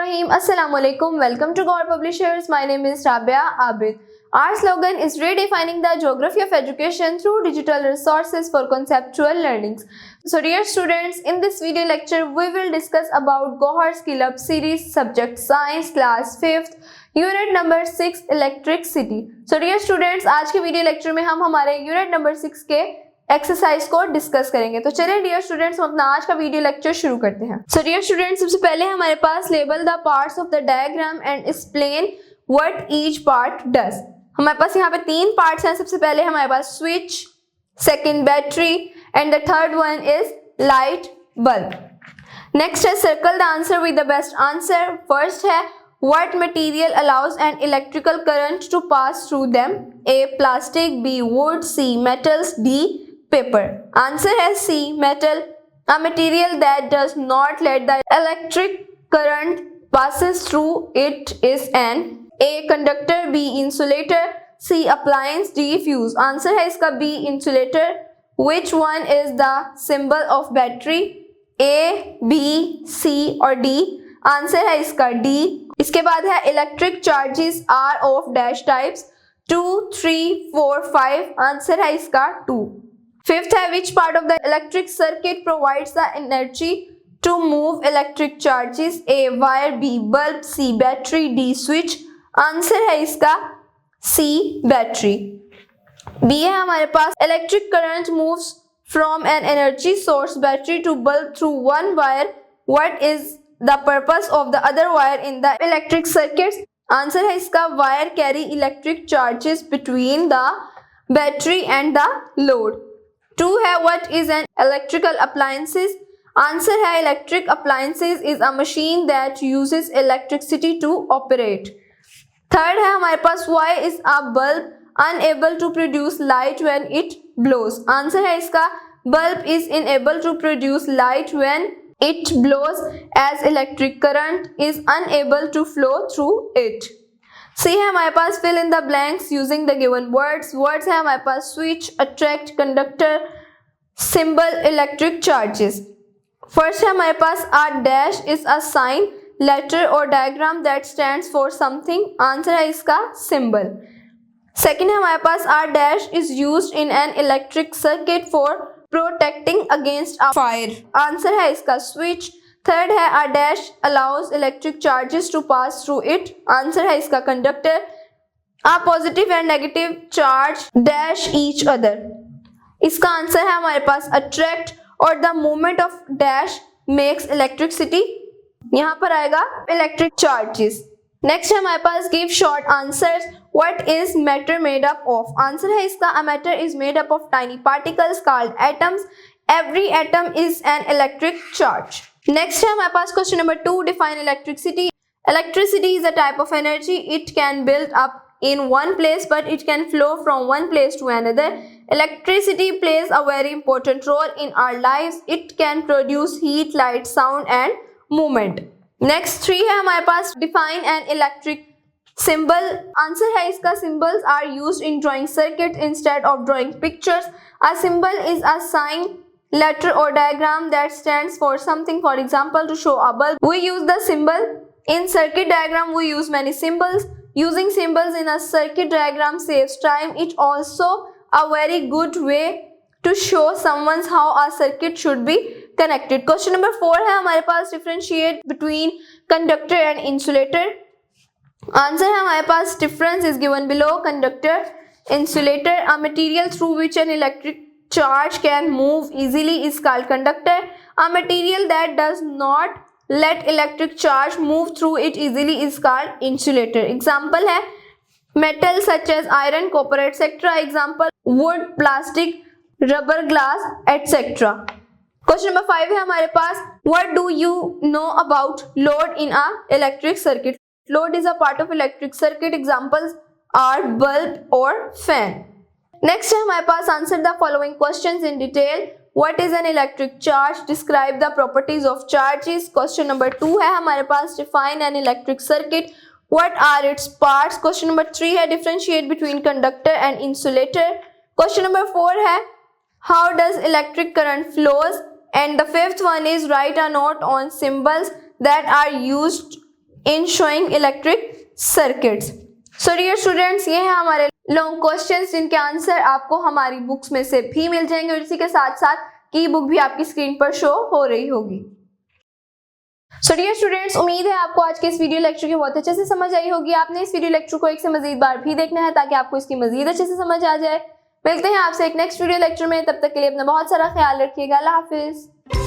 Bismillahirrahmanirrahim. Assalamu alaikum. Welcome to God Publishers. My name is Rabia Abid. Our slogan is redefining the geography of education through digital resources for conceptual learnings. So dear students, in this video lecture we will discuss about Gohar Skill Up series, subject science, class 5th, unit number 6 electricity. So dear students, आज के video lecture में हम हमारे unit number 6 के exercise को discuss करेंगे. तो चलिए डियर स्टूडेंट्स, हम अपना आज का वीडियो लेक्चर शुरू करते हैं. सो डियर स्टूडेंट्स, सबसे पहले हमारे पास label the parts of the diagram and explain what each part does. हमारे पास यहाँ पे 3 पार्ट्स हैं. सबसे पहले हमारे पास switch, second battery and the third one is light bulb. Next है circle the answer with the best answer. First है what material allows an electrical current to pass through them? A. Plastic, B. Wood, C. Metals, D. Paper. Answer है C. Metal. A material that does not let the electric current passes through it is an A. Conductor, B. Insulator, C. Appliance, D. Fuse. Answer है इसका B. Insulator. Which one is the symbol of battery? A, B, C और D. Answer है इसका D. इसके बाद है electric charges are of dash types 2, 3, 4, 5. Answer है इसका 2. फिफ्थ है which part of the electric circuit provides the energy to move electric charges? A wire, B bulb, C battery, D switch. Answer है इसका C battery. B है हमारे पास electric current moves from an energy source battery to bulb through one wire. What is the purpose of the other wire in the electric circuits? Answer है इसका wire carry electric charges between the battery and the load. 2 है what is an electrical appliances? Answer है electric appliances is a machine that uses electricity to operate. Third है हमारे पास why is a bulb unable to produce light when it blows? Answer है इसका bulb is unable to produce light when it blows as electric current is unable to flow through it. C है हमारे पास fill in the blanks using the given words. Words है हमारे पास switch, attract, conductor, symbol, electric charges. First है हमारे पास a dash is a sign, letter or diagram that stands for something. Answer है इसका symbol. Second है हमारे पास a dash is used in an electric circuit for protecting against a fire. Answer है इसका switch. Third है a dash allows electric charges to pass through it. Answer है इसका conductor. A positive and negative charge dash each other. इसका answer है हमारे पास attract और the movement of dash makes electricity. यहाँ पर आएगा electric charges. नेक्स्ट है हमारे पास give short answers. What is matter made up of? Answer है इसका a matter is made up of tiny particles called atoms. Every atom is an electric charge. Next है हमारे पास question number 2. Define electricity. Electricity is a type of energy. It can build up in one place but it can flow from one place to another. Electricity plays a very important role in our lives. It can produce heat, light, sound and movement. Next 3 है हमारे पास define an electric symbol. Answer है इसका symbols are used in drawing circuit instead of drawing pictures. A symbol is a sign, letter और diagram that stands for something. For example to show a bulb we use the symbol. In circuit diagram we use many symbols. Using symbols in a circuit diagram saves time. It also a very good way to show someone's how a circuit should be connected. Question number 4 है हमारे पास differentiate between conductor and insulator. Answer है हमारे पास difference is given below. Conductor, insulator. A material through which an electric charge can move easily is called conductor. A material that does not let electric charge move through it easily is called insulator. Example है metal such as iron, copper, etc. Example wood, plastic, rubber, glass, etc. Question number 5 है हमारे पास what do you know about load in a electric circuit? Load is a part of electric circuit. Examples are bulb और fan. Next है हमारे पास answer the following questions in detail. What is an electric charge? Describe the properties of charges. Question number 2 है हमारे पास define an electric circuit. What are its parts? Question number 3 है differentiate between conductor and insulator. Question number 4 है how does electric current flows. And the 5th one is write a note on symbols that are used in showing electric circuits. So dear students, ये है हमारे long questions जिनके answer आपको हमारी books में से भी मिल जाएंगे और इसी के साथ साथ की बुक भी आपकी स्क्रीन पर शो हो रही होगी। सो डियर स्टूडेंट्स, उम्मीद है आपको आज के इस वीडियो लेक्चर की बहुत अच्छे से समझ आई होगी। आपने इस वीडियो लेक्चर को एक से मजीद बार भी देखना है ताकि आपको इसकी मजीद अच्छे से समझ आ जाए। मिलते हैं आपसे एक नेक्स्ट वीडियो लेक्चर में, तब तक के लिए अपना बहुत सारा ख्याल रखिएगा। अल्लाह हाफिज।